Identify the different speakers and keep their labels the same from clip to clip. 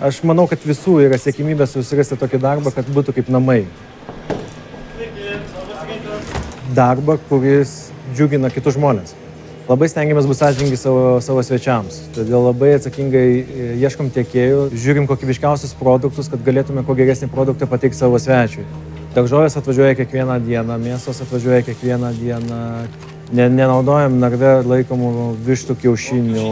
Speaker 1: Aš manau, kad visų yra siekimybė susirasti tokį darbą, kad būtų kaip namai. Darbą, kuris džiugina kitus žmonės. Labai stengiamės būti sąžiningi savo svečiams. Todėl labai atsakingai ieškom tiekėjų, žiūrim kokybiškiausius produktus, kad galėtume kuo geresnį produktą pateikti savo svečiui. Daržovės atvažiuoja kiekvieną dieną, mėsos atvažiuoja kiekvieną dieną. Nenaudojam narve laikomų vištų kiaušinių.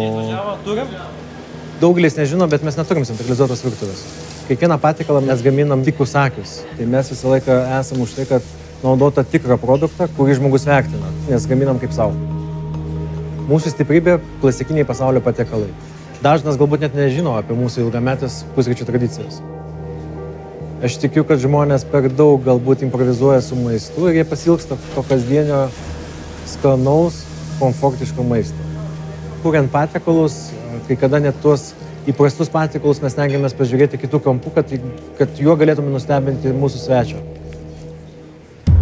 Speaker 1: Daugelis nežino, bet mes neturim centralizuotos virtuvės. Kiekvieną patiekalą mes gaminam tik užsakius. Tai mes visą laiką esam už tai, kad naudota tikrą produktą, kurį žmogus vertina, nes gaminam kaip savo. Mūsų stiprybė – klasikiniai pasaulio patiekalai. Dažnas galbūt net nežino apie mūsų ilgametės pusryčių tradicijas. Aš tikiu, kad žmonės per daug galbūt improvizuoja su maistu ir jie pasilgsta to kasdienio skanaus, komfortiško maisto. Kuriant patiekalus, kai kada net tuos įprastus patiekalus mes stengiamės pažiūrėti kitų kampų, kad juo galėtume nustebinti mūsų svečio.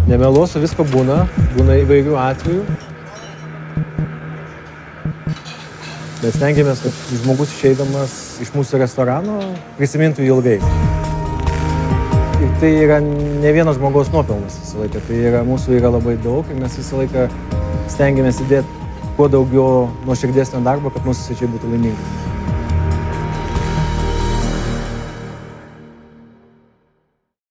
Speaker 1: Nemeluosiu, visko būna įvairių atvejų. Bet stengiamės, kad žmogus išeidamas iš mūsų restorano prisimintų jį ilgai. Ir tai yra ne vieno žmogaus nuopelnas visą laiką. Tai mūsų yra labai daug ir mes visą laiką stengiamės įdėti kuo daugiau nuoširdesnio darbo, kad mūsų svečiai būtų laimingi.